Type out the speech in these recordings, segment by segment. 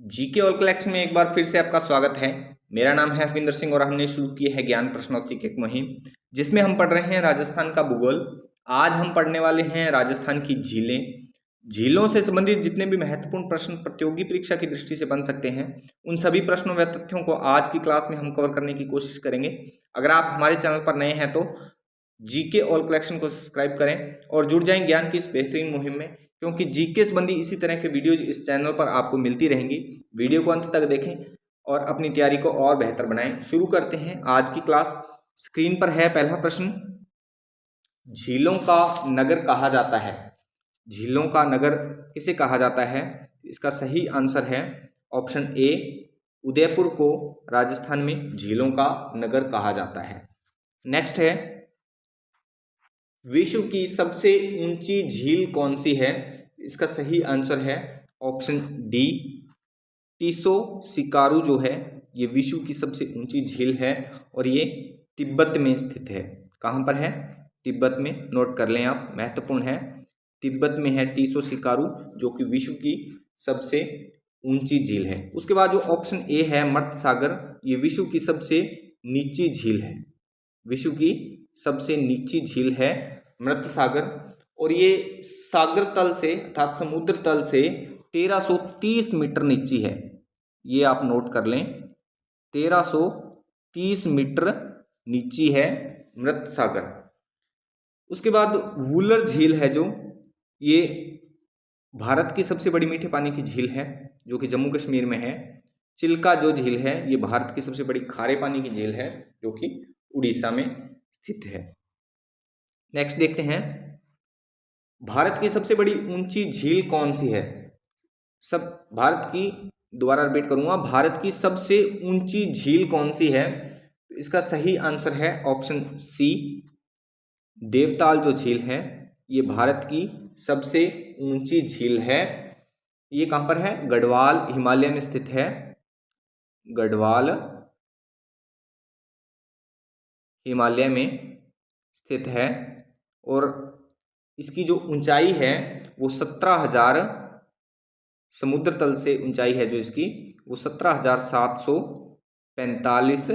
GK all collection में एक बार फिर से आपका स्वागत है। मेरा नाम है हरविंदर सिंह और हमने शुरू की है ज्ञान प्रश्नोत्तरी की एक मुहिम जिसमें हम पढ़ रहे हैं राजस्थान का भूगोल। आज हम पढ़ने वाले हैं राजस्थान की झीलें। झीलों से संबंधित जितने भी महत्वपूर्ण प्रश्न प्रतियोगी परीक्षा की दृष्टि से बन सकते हैं उन सभी प्रश्नों व तथ्यों को आज की क्लास में हम कवर करने की कोशिश करेंगे। अगर आप हमारे चैनल पर नए हैं तो जीके ऑल कलेक्शन को सब्सक्राइब करें और जुड़ जाएं ज्ञान की इस बेहतरीन मुहिम में, क्योंकि जीके संबंधी इसी तरह के वीडियोज इस चैनल पर आपको मिलती रहेंगी। वीडियो को अंत तक देखें और अपनी तैयारी को और बेहतर बनाएं। शुरू करते हैं आज की क्लास। स्क्रीन पर है पहला प्रश्न, झीलों का नगर कहा जाता है। झीलों का नगर किसे कहा जाता है? इसका सही आंसर है ऑप्शन ए, उदयपुर को राजस्थान में झीलों का नगर कहा जाता है। नेक्स्ट है, विश्व की सबसे ऊंची झील कौन सी है? इसका सही आंसर है ऑप्शन डी, टीसो सिकारु जो है ये विश्व की सबसे ऊंची झील है और ये तिब्बत में स्थित है। कहाँ पर है? तिब्बत में। नोट कर लें आप, महत्वपूर्ण है। तिब्बत में है टीसो सिकारु जो कि विश्व की सबसे ऊंची झील है। उसके बाद जो ऑप्शन ए है मर्त सागर, ये विश्व की सबसे नीची झील है। विश्व की सबसे नीची झील है मृत सागर और ये सागर तल से अर्थात समुद्र तल से 1330 मीटर नीची है। ये आप नोट कर लें, 1330 मीटर नीची है मृत सागर। उसके बाद वुलर झील है जो ये भारत की सबसे बड़ी मीठे पानी की झील है जो कि जम्मू कश्मीर में है। चिल्का जो झील है ये भारत की सबसे बड़ी खारे पानी की झील है जो कि उड़ीसा में स्थित है। नेक्स्ट देखते हैं, भारत की सबसे बड़ी ऊंची झील कौन सी है? सब भारत की, दोबारा रिपीट करूंगा, भारत की सबसे ऊंची झील कौन सी है? तो इसका सही आंसर है ऑप्शन सी, देवताल जो झील है ये भारत की सबसे ऊंची झील है। ये कहां पर है? गढ़वाल हिमालय में स्थित है। गढ़वाल हिमालय में स्थित है और इसकी जो ऊंचाई है वो 17,000, समुद्र तल से ऊंचाई है जो इसकी वो 17,745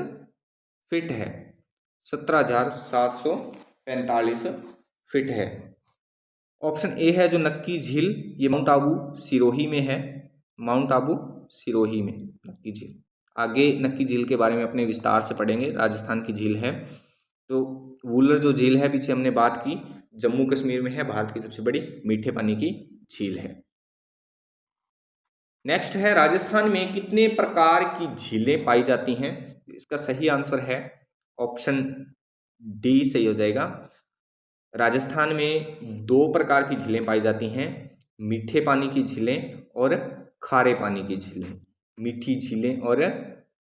फीट है। 17,745 फीट है। ऑप्शन ए है जो नक्की झील, ये माउंट आबू सिरोही में है। माउंट आबू सिरोही में नक्की झील। आगे नक्की झील के बारे में अपने विस्तार से पढ़ेंगे, राजस्थान की झील है। तो वुलर जो झील है पीछे हमने बात की, जम्मू कश्मीर में है, भारत की सबसे बड़ी मीठे पानी की झील है। नेक्स्ट है, राजस्थान में कितने प्रकार की झीलें पाई जाती हैं? इसका सही आंसर है ऑप्शन डी सही हो जाएगा। राजस्थान में 2 प्रकार की झीलें पाई जाती हैं, मीठे पानी की झीलें और खारे पानी की झीलें। मीठी झीलें और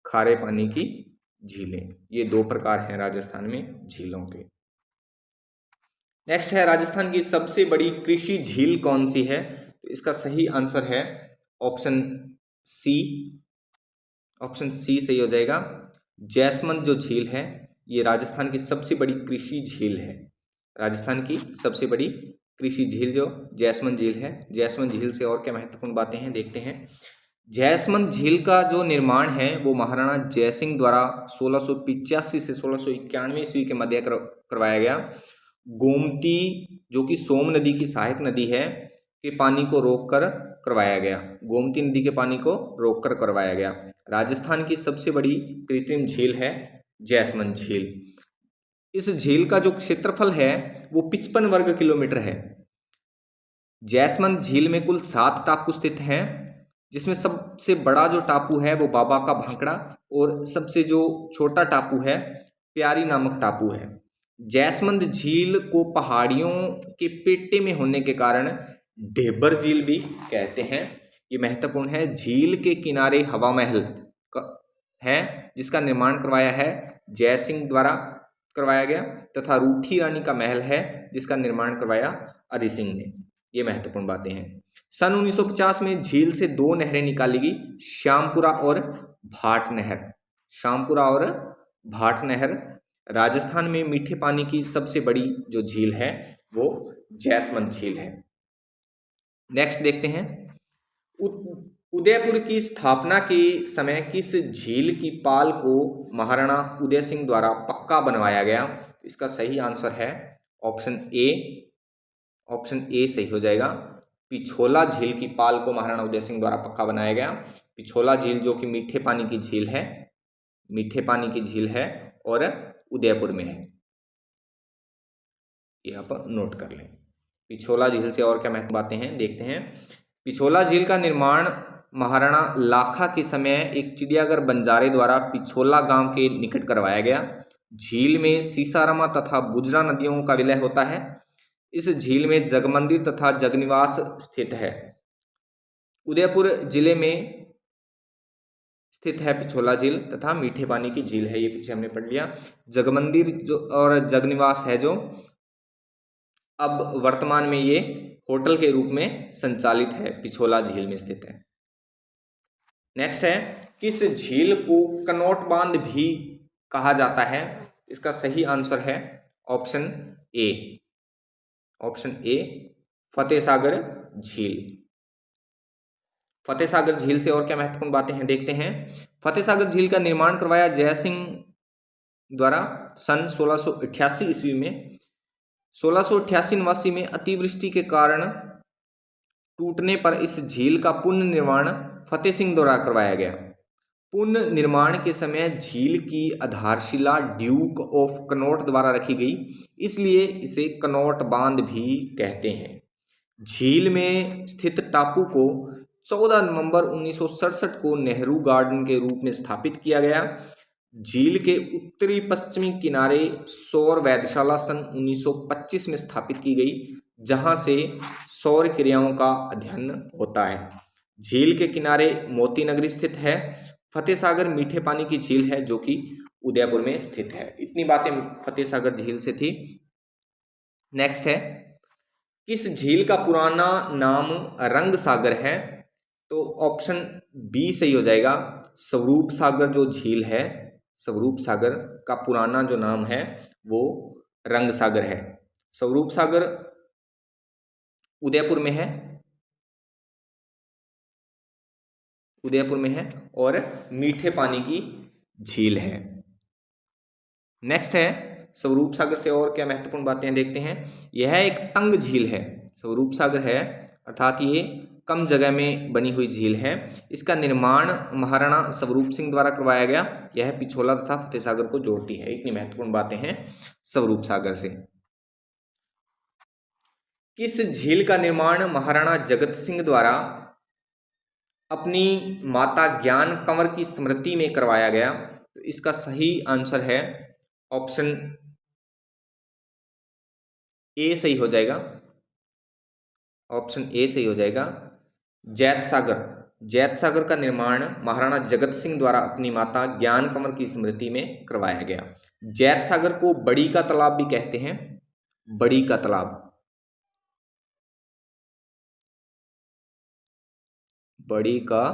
खारे पानी की झीलें, ये 2 प्रकार हैं राजस्थान में झीलों के। नेक्स्ट है, राजस्थान की सबसे बड़ी कृषि झील कौन सी है? तो इसका सही आंसर है ऑप्शन सी। ऑप्शन सी सही हो जाएगा। जैसमंद जो झील है ये राजस्थान की सबसे बड़ी कृषि झील है। राजस्थान की सबसे बड़ी कृषि झील जो जैसमंद झील है। जैसमंद झील से और क्या महत्वपूर्ण बातें हैं देखते हैं। जैसमंद झील का जो निर्माण है वो महाराणा जयसिंह द्वारा 1685 से 1691 ईस्वी के मध्य करवाया गया। गोमती जो कि सोम नदी की सहायक नदी है के पानी को रोककर करवाया गया। गोमती नदी के पानी को रोककर करवाया गया। राजस्थान की सबसे बड़ी कृत्रिम झील है जैसमंद झील। इस झील का जो क्षेत्रफल है वो 55 वर्ग किलोमीटर है। जैसमंद झील में कुल 7 टापू स्थित हैं, जिसमें सबसे बड़ा जो टापू है वो बाबा का भांकड़ा और सबसे जो छोटा टापू है प्यारी नामक टापू है। जैसमंद झील को पहाड़ियों के पेटे में होने के कारण ढेबर झील भी कहते हैं। ये महत्वपूर्ण है। झील के किनारे हवा महल है जिसका निर्माण करवाया है जयसिंह द्वारा करवाया गया, तथा रूठी रानी का महल है जिसका निर्माण करवाया हरि सिंह ने। ये महत्वपूर्ण बातें हैं। सन 1950 में झील से 2 नहरें निकाली गई, श्यामपुरा और भाट नहर। श्यामपुरा और भाट नहर। राजस्थान में मीठे पानी की सबसे बड़ी जो झील है वो जैसमंद झील है। नेक्स्ट देखते हैं, उदयपुर की स्थापना के समय किस झील की पाल को महाराणा उदय सिंह द्वारा पक्का बनवाया गया? इसका सही आंसर है ऑप्शन ए। ऑप्शन ए सही हो जाएगा। पिछोला झील की पाल को महाराणा उदय सिंह द्वारा पक्का बनाया गया। पिछोला झील जो कि मीठे पानी की झील है, मीठे पानी की झील है और उदयपुर में है, ये आप नोट कर लें। पिछोला झील से और क्या महत्व बातें हैं देखते हैं। पिछोला झील का निर्माण महाराणा लाखा के समय एक चिड़ियाघर बंजारे द्वारा पिछोला गांव के निकट करवाया गया। झील में सीसारामा तथा बुजरा नदियों का विलय होता है। इस झील में जगमंदिर तथा जगनिवास स्थित है। उदयपुर जिले में स्थित है पिछोला झील तथा मीठे पानी की झील है, ये पीछे हमने पढ़ लिया। जगमंदिर जो और जगनिवास है जो अब वर्तमान में ये होटल के रूप में संचालित है, पिछोला झील में स्थित है। नेक्स्ट है, किस झील को कनौट बांध भी कहा जाता है? इसका सही आंसर है option A. Option A Fateh Sagar झील। फतेह सागर झील से और क्या महत्वपूर्ण बातें हैं देखते हैं। फतेह सागर झील का निर्माण करवाया जय सिंह द्वारा सन 1688 ईस्वी में। 1688 में अतिवृष्टि के कारण टूटने पर इस झील का पुनर्निर्माण फतेह सिंह द्वारा करवाया गया। पुनर्निर्माण के समय झील की आधारशिला ड्यूक ऑफ कनौट द्वारा रखी गई, इसलिए इसे कनौट बांध भी कहते हैं। झील में स्थित टापू को 14 नवंबर 1967 को नेहरू गार्डन के रूप में स्थापित किया गया। झील के उत्तरी पश्चिमी किनारे सौर वेधशाला सन 1925 में स्थापित की गई, जहां से सौर क्रियाओं का अध्ययन होता है। झील के किनारे मोती नगरी स्थित है। फतेह सागर मीठे पानी की झील है जो कि उदयपुर में स्थित है। इतनी बातें फतेह सागर झील से थी। नेक्स्ट है, किस झील का पुराना नाम रंग सागर है? तो ऑप्शन बी सही हो जाएगा। स्वरूप सागर जो झील है, स्वरूप सागर का पुराना जो नाम है वो रंग सागर है। स्वरूप सागर उदयपुर में है, उदयपुर में है और मीठे पानी की झील है। नेक्स्ट है, स्वरूप सागर से और क्या महत्वपूर्ण बातें देखते हैं। यह एक तंग झील है। स्वरूप सागर है अर्थात ये कम जगह में बनी हुई झील है। इसका निर्माण महाराणा स्वरूप सिंह द्वारा करवाया गया। यह पिछोला तथा फतेह सागर को जोड़ती है। इतनी महत्वपूर्ण बातें हैं स्वरूप सागर से। किस झील का निर्माण महाराणा जगत सिंह द्वारा अपनी माता ज्ञान कंवर की स्मृति में करवाया गया? तो इसका सही आंसर है ऑप्शन ए सही हो जाएगा। ऑप्शन ए सही हो जाएगा। जैत सागर, जैत सागर का निर्माण महाराणा जगत सिंह द्वारा अपनी माता ज्ञान कंवर की स्मृति में करवाया गया। जैत सागर को बड़ी का तालाब भी कहते हैं। बड़ी का तालाब, बड़ी का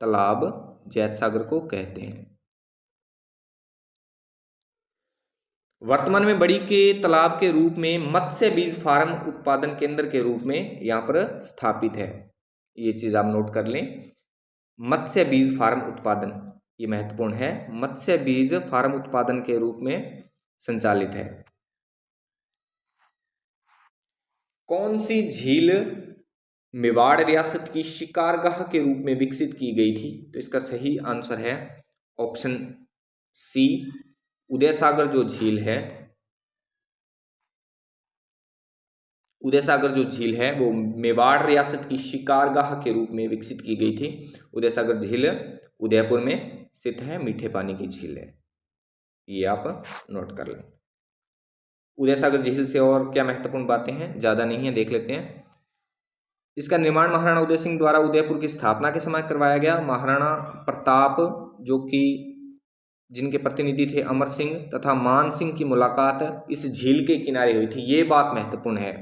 तालाब जैत सागर को कहते हैं। वर्तमान में बड़ी के तालाब के रूप में मत्स्य बीज फार्म उत्पादन केंद्र के रूप में यहाँ पर स्थापित है। ये चीज आप नोट कर लें। मत्स्य बीज फार्म उत्पादन, ये महत्वपूर्ण है। मत्स्य बीज फार्म उत्पादन के रूप में संचालित है। कौन सी झील मेवाड़ रियासत की शिकारगाह के रूप में विकसित की गई थी? तो इसका सही आंसर है ऑप्शन सी। उदय सागर जो झील है, उदय सागर जो झील है वो मेवाड़ रियासत की शिकारगाह के रूप में विकसित की गई थी। उदय सागर झील उदयपुर में स्थित है, मीठे पानी की झील है, ये आप नोट कर लें। उदय सागर झील से और क्या महत्वपूर्ण बातें हैं, ज़्यादा नहीं है, देख लेते हैं। इसका निर्माण महाराणा उदय सिंह द्वारा उदयपुर की स्थापना के समय करवाया गया। महाराणा प्रताप जो कि जिनके प्रतिनिधि थे अमर सिंह तथा मान सिंह की मुलाकात इस झील के किनारे हुई थी, ये बात महत्वपूर्ण है।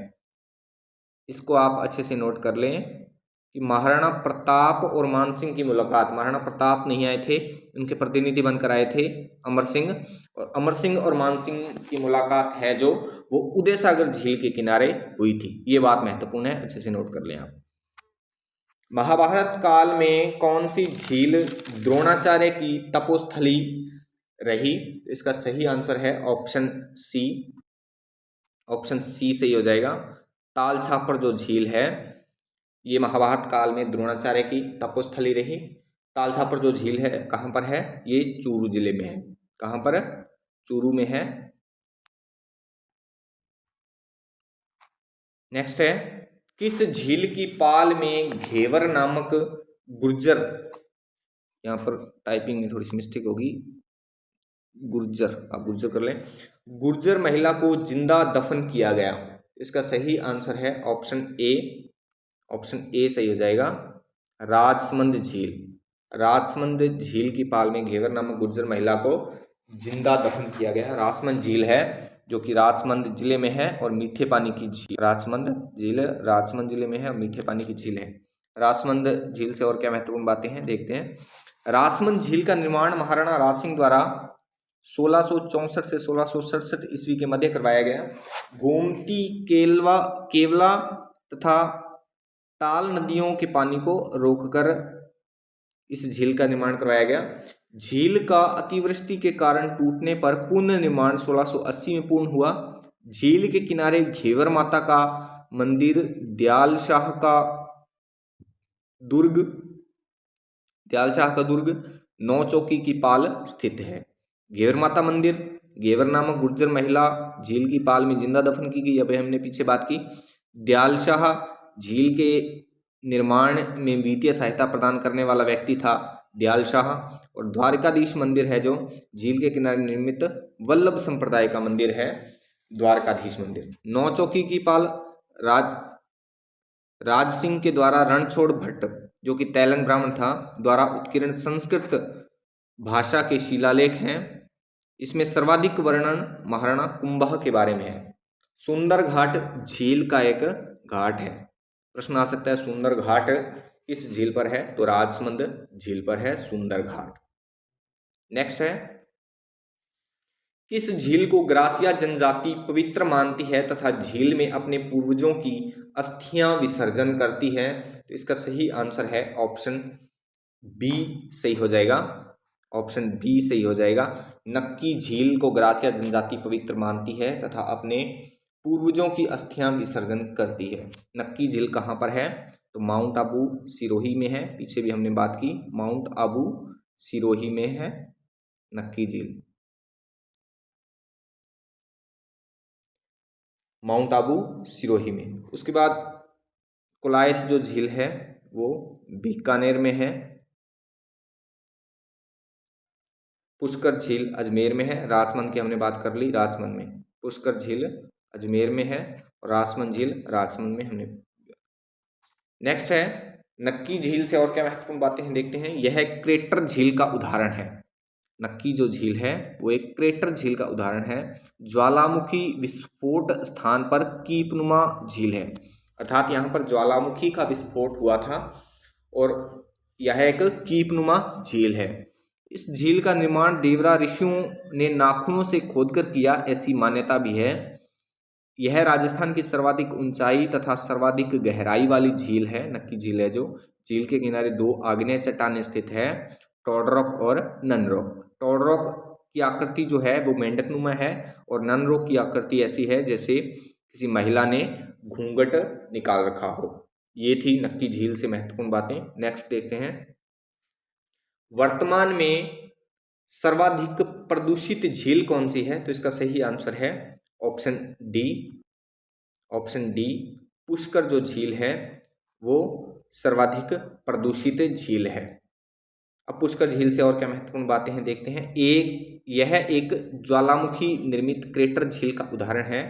इसको आप अच्छे से नोट कर लें कि महाराणा प्रताप और मान सिंह की मुलाकात, महाराणा प्रताप नहीं आए थे, उनके प्रतिनिधि बनकर आए थे अमर सिंह, और अमर सिंह और मान सिंह की मुलाकात है जो वो उदय सागर झील के किनारे हुई थी। ये बात महत्वपूर्ण है, अच्छे से नोट कर लें आप। महाभारत काल में कौन सी झील द्रोणाचार्य की तपोस्थली रही? तो इसका सही आंसर है ऑप्शन सी। ऑप्शन सी सही हो जाएगा। ताल छापर जो झील है ये महाभारत काल में द्रोणाचार्य की तपोस्थली रही। ताल छापर जो झील है कहाँ पर है? ये चूरू जिले में है। कहाँ पर? चूरू में है। नेक्स्ट है, किस झील की पाल में घेवर नामक गुर्जर, यहाँ पर टाइपिंग में थोड़ी सी मिस्टेक होगी, गुर्जर, आप गुर्जर कर लें, गुर्जर महिला को जिंदा दफन किया गया? इसका सही आंसर है ऑप्शन ए। ऑप्शन ए सही हो जाएगा। राजसमंद झील, राजसमंद झील की पाल में घेवर नामक गुर्जर महिला को जिंदा दफन किया गया। राजसमंद झील है जो कि राजसमंद जिले में है और मीठे पानी की झील, राजसमंद झील राजसमंद जिले में है और मीठे पानी की झील है। राजसमंद झील से और क्या महत्वपूर्ण बातें हैं देखते हैं। राजसमंद झील का निर्माण महाराणा राज सिंह द्वारा 1664 से 1667 ईस्वी के मध्य करवाया गया। गोमती, केवला तथा ताल नदियों के पानी को रोककर इस झील का निर्माण करवाया गया। झील का अतिवृष्टि के कारण टूटने पर पुनर्निर्माण 1680 में पूर्ण हुआ। झील के किनारे घेवर माता का मंदिर, दयाल शाह का दुर्ग, नौ चौकी की पाल स्थित है। घेवर माता मंदिर, घेवर नामक गुर्जर महिला झील की पाल में जिंदा दफन की गई, अभी हमने पीछे बात की। दयाल शाह झील के निर्माण में वित्तीय सहायता प्रदान करने वाला व्यक्ति था दयाल शाह। और द्वारकाधीश मंदिर है जो झील के किनारे निर्मित वल्लभ संप्रदाय का मंदिर है, द्वारकाधीश मंदिर। नौ चौकी की पाल राज सिंह के द्वारा रणछोड़ भट्ट जो कि तैलंग ब्राह्मण था द्वारा उत्कीर्ण संस्कृत भाषा के शिलालेख हैं। इसमें सर्वाधिक वर्णन महाराणा कुंभा के बारे में है। सुंदर घाट झील का एक घाट है। प्रश्न आ सकता है सुंदर घाट किस झील पर है? तो राजसमंद झील पर है सुंदर घाट। नेक्स्ट है, किस झील को ग्रासिया जनजाति पवित्र मानती है तथा झील में अपने पूर्वजों की अस्थियां विसर्जन करती है? तो इसका सही आंसर है ऑप्शन बी सही हो जाएगा। ऑप्शन बी सही हो जाएगा। नक्की झील को ग्रासिया जनजाति पवित्र मानती है तथा अपने पूर्वजों की अस्थियां विसर्जन करती है। नक्की झील कहाँ पर है? तो माउंट आबू सिरोही में है। पीछे भी हमने बात की, माउंट आबू सिरोही में है नक्की झील। माउंट आबू सिरोही में। उसके बाद कोलायत जो झील है वो बीकानेर में है। पुष्कर झील अजमेर में है। राजसमंद की हमने बात कर ली, राजसमंद में। पुष्कर झील अजमेर में है और राजसमंद झील राजसमंद में हमने। नेक्स्ट है, नक्की झील से और क्या महत्वपूर्ण बातें हैं देखते हैं। यह क्रेटर झील का उदाहरण है। नक्की जो झील है वो एक क्रेटर झील का उदाहरण है। ज्वालामुखी विस्फोट स्थान पर कीपनुमा झील है, अर्थात यहाँ पर ज्वालामुखी का विस्फोट हुआ था और यह एक कीपनुमा झील है। इस झील का निर्माण देवरा ऋषियों ने नाखूनों से खोदकर किया, ऐसी मान्यता भी है। यह राजस्थान की सर्वाधिक ऊंचाई तथा सर्वाधिक गहराई वाली झील है। नक्की झील है जो झील के किनारे दो आग्नेय चट्टानें स्थित है, टॉडरॉक और ननरॉक। टॉडरॉक की आकृति जो है वो मेंढकनुमा है और ननरॉक की आकृति ऐसी है जैसे किसी महिला ने घूंघट निकाल रखा हो। ये थी नक्की झील से महत्वपूर्ण बातें। नेक्स्ट देखते हैं, वर्तमान में सर्वाधिक प्रदूषित झील कौन सी है? तो इसका सही आंसर है option D. Option D, Pushkar जो झील है वो सर्वाधिक प्रदूषित झील है। अब पुष्कर झील से और क्या महत्वपूर्ण बातें हैं देखते हैं। यह एक ज्वालामुखी निर्मित क्रेटर झील का उदाहरण है।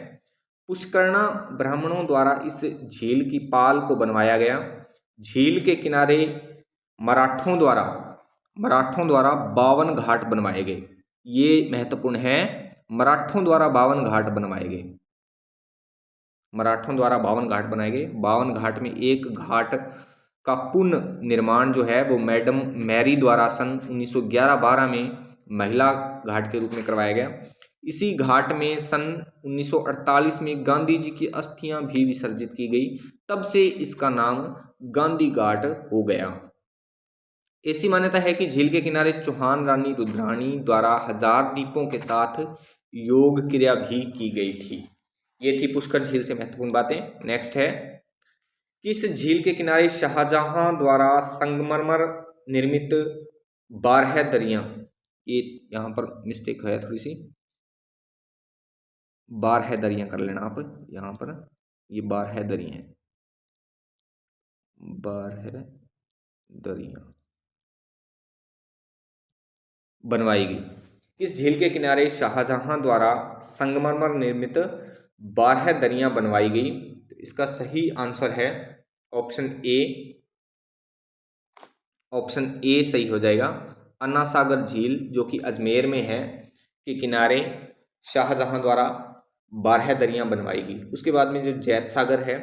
पुष्करणा ब्राह्मणों द्वारा इस झील की पाल को बनवाया गया। झील के किनारे मराठों द्वारा 52 घाट बनवाए गए। ये महत्वपूर्ण है, मराठों द्वारा 52 घाट बनवाए गए। मराठों द्वारा 52 घाट बनाए गए। 52 घाट में एक घाट का पुनः निर्माण जो है वो मैडम मैरी द्वारा सन 1911-12 में महिला घाट के रूप में करवाया गया। इसी घाट में सन 1948 में गांधी जी की अस्थियां भी विसर्जित की गई। तब से इसका नाम गांधी घाट हो गया। ऐसी मान्यता है कि झील के किनारे चौहान रानी रुद्राणी द्वारा 1000 दीपों के साथ योग क्रिया भी की गई थी। ये थी पुष्कर झील से महत्वपूर्ण बातें। नेक्स्ट है, किस झील के किनारे शाहजहां द्वारा संगमरमर निर्मित 12 दरियां, ये यहां पर मिस्टेक है थोड़ी सी, 12 दरियां कर लेना आप यहां पर, ये 12 दरियां, 12 दरियां बनवाई गई। इस झील के किनारे शाहजहां द्वारा संगमरमर निर्मित 12 दरियां बनवाई गई। तो इसका सही आंसर है ऑप्शन ए, ऑप्शन ए सही हो जाएगा। अन्ना सागर झील जो कि अजमेर में है के किनारे शाहजहां द्वारा 12 दरियां बनवाई गई। उसके बाद में जो जैत सागर है,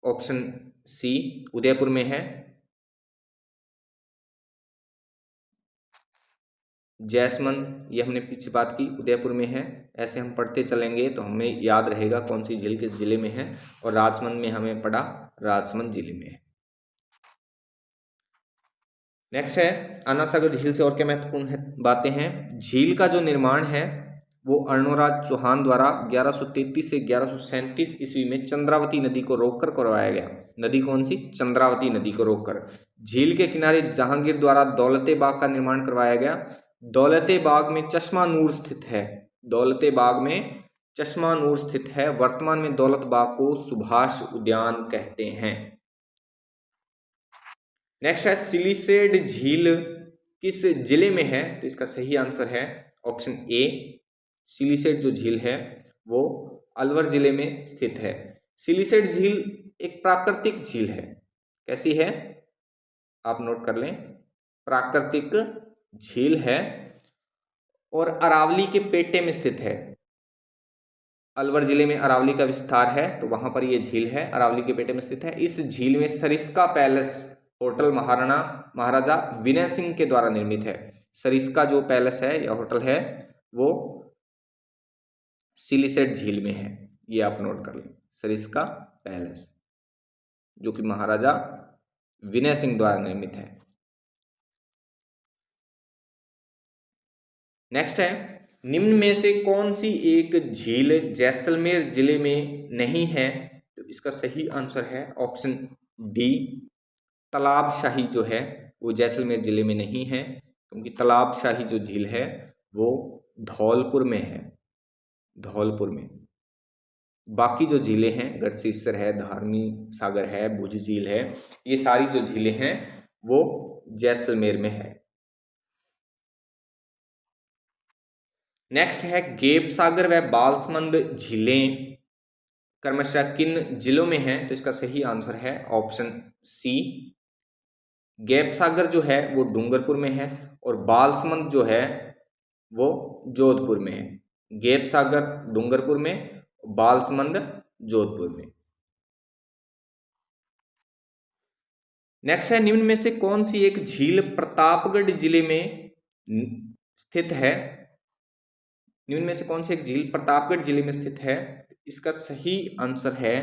ऑप्शन सी उदयपुर में है। जैसमंद ये हमने पीछे बात की उदयपुर में है। ऐसे हम पढ़ते चलेंगे तो हमें याद रहेगा कौन सी झील किस जिले में है। और राजमंद में हमें पढ़ा राजमंद जिले में है। नेक्स्ट है, अन्ना सागर झील से और क्या महत्वपूर्ण बातें हैं। झील का जो निर्माण है वो अर्णोराज चौहान द्वारा 1133 से 1137 ईस्वी में चंद्रावती नदी को रोककर करवाया गया। नदी कौन सी? चंद्रावती नदी को रोककर। झील के किनारे जहांगीर द्वारा दौलते बाग का निर्माण करवाया गया। दौलते बाग में चश्मा नूर स्थित है। दौलते बाग में चश्मा नूर स्थित है। वर्तमान में दौलत बाग को सुभाष उद्यान कहते हैं। नेक्स्ट है, सिलिसेड झील किस जिले में है? तो इसका सही आंसर है ऑप्शन ए, सिलिसेड जो झील है वो अलवर जिले में स्थित है। सिलिसेड झील एक प्राकृतिक झील है। कैसी है? आप नोट कर लें, प्राकृतिक झील है और अरावली के पेटे में स्थित है। अलवर जिले में अरावली का विस्तार है तो वहां पर यह झील है, अरावली के पेटे में स्थित है। इस झील में सरिस्का पैलेस होटल महाराजा विनय सिंह के द्वारा निर्मित है। सरिस्का जो पैलेस है या होटल है वो सिलिसेड झील में है, ये आप नोट कर लें, सरिस्का पैलेस जो कि महाराजा विनय सिंह द्वारा निर्मित है। नेक्स्ट है, निम्न में से कौन सी एक झील जैसलमेर जिले में नहीं है? तो इसका सही आंसर है ऑप्शन डी, तालाबशाही जो है वो जैसलमेर जिले में नहीं है, क्योंकि तालाबशाही जो झील है वो धौलपुर में है, धौलपुर में। बाकी जो झीलें हैं, गढ़सीसर है, धार्मी सागर है, भुज झील है, ये सारी जो झीलें हैं वो जैसलमेर में है। नेक्स्ट है, गेप सागर व बालसमंद झीलें क्रमशः किन जिलों में हैं? तो इसका सही आंसर है ऑप्शन सी, गैप सागर जो है वो डूंगरपुर में है और बालसमंद जो है वो जोधपुर में है। गैप सागर डूंगरपुर में, बालसमंद जोधपुर में। नेक्स्ट है, निम्न में से कौन सी एक झील प्रतापगढ़ जिले में स्थित है? निम्न में से कौन सी एक झील प्रतापगढ़ जिले में स्थित है? इसका सही आंसर है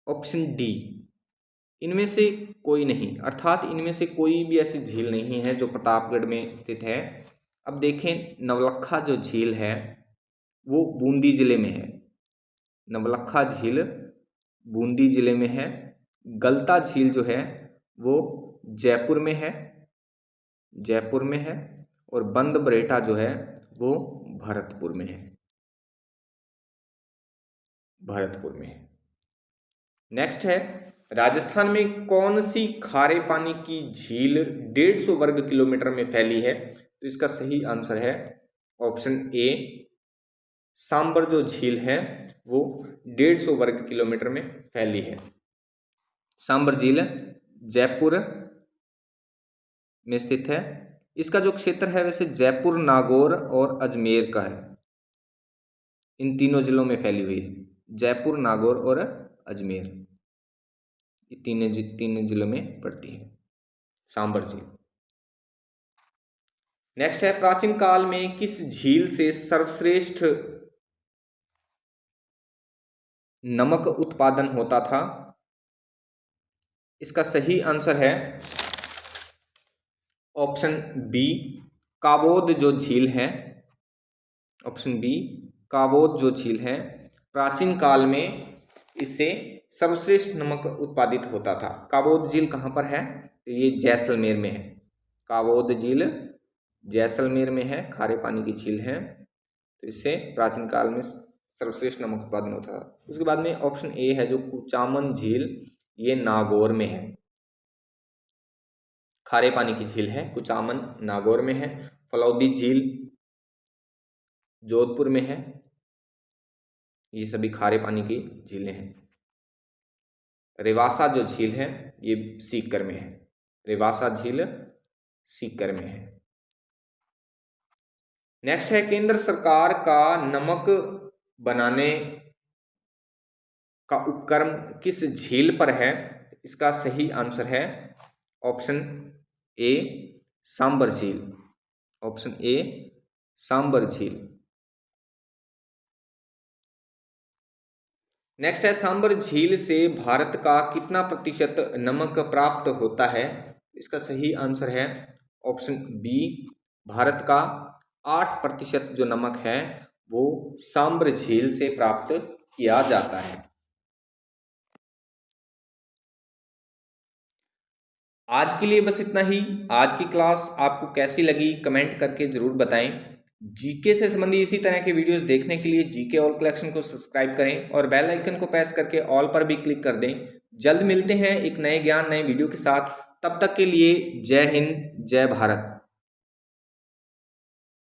ऑप्शन डी, इनमें से कोई नहीं, अर्थात इनमें से कोई भी ऐसी झील नहीं है जो प्रतापगढ़ में स्थित है। अब देखें, नवलखा जो झील है वो बूंदी जिले में है। नवलखा झील बूंदी जिले में है। गलता झील जो है वो जयपुर में है, जयपुर में है। और बंद बरेटा जो है वो भरतपुर में है, भरतपुर में है। नेक्स्ट है, राजस्थान में कौन सी खारे पानी की झील 150 वर्ग किलोमीटर में फैली है? तो इसका सही आंसर है ऑप्शन ए, सांबर जो झील है वो 150 वर्ग किलोमीटर में फैली है। सांबर झील जयपुर में स्थित है। इसका जो क्षेत्र है वैसे जयपुर, नागौर और अजमेर का है, इन तीनों जिलों में फैली हुई है। जयपुर, नागौर और अजमेर, तीन जिलों में पड़ती है सांबर झील। नेक्स्ट है प्राचीन काल में किस झील से सर्वश्रेष्ठ नमक उत्पादन होता था? इसका सही आंसर है ऑप्शन बी, काबोद जो झील है। ऑप्शन बी, काबोद जो झील है, प्राचीन काल में इससे सर्वश्रेष्ठ नमक उत्पादित होता था। काबोद झील कहाँ पर है? तो ये जैसलमेर में है। काबोद झील जैसलमेर में है, खारे पानी की झील है, तो इससे प्राचीन काल में सर्वश्रेष्ठ नमक उत्पादन होता था। उसके बाद में ऑप्शन ए है जो कुचामन झील, ये नागौर में है, खारे पानी की झील है, कुचामन नागौर में है। फलौदी झील जोधपुर में है। ये सभी खारे पानी की झीलें हैं। रेवासा जो झील है ये सीकर में है। रेवासा झील सीकर में है। नेक्स्ट है केंद्र सरकार का नमक बनाने का उपक्रम किस झील पर है? इसका सही आंसर है ऑप्शन ए, सांबर झील। ऑप्शन ए, सांबर झील। नेक्स्ट है सांबर झील से भारत का कितना प्रतिशत नमक प्राप्त होता है? इसका सही आंसर है ऑप्शन बी, भारत का 8% जो नमक है वो सांबर झील से प्राप्त किया जाता है। आज के लिए बस इतना ही। आज की क्लास आपको कैसी लगी कमेंट करके जरूर बताएं। जीके से संबंधी इसी तरह के वीडियोस देखने के लिए जीके ऑल कलेक्शन को सब्सक्राइब करें और बेल आइकन को प्रेस करके ऑल पर भी क्लिक कर दें। जल्द मिलते हैं एक नए ज्ञान नए वीडियो के साथ। तब तक के लिए जय हिंद, जय भारत।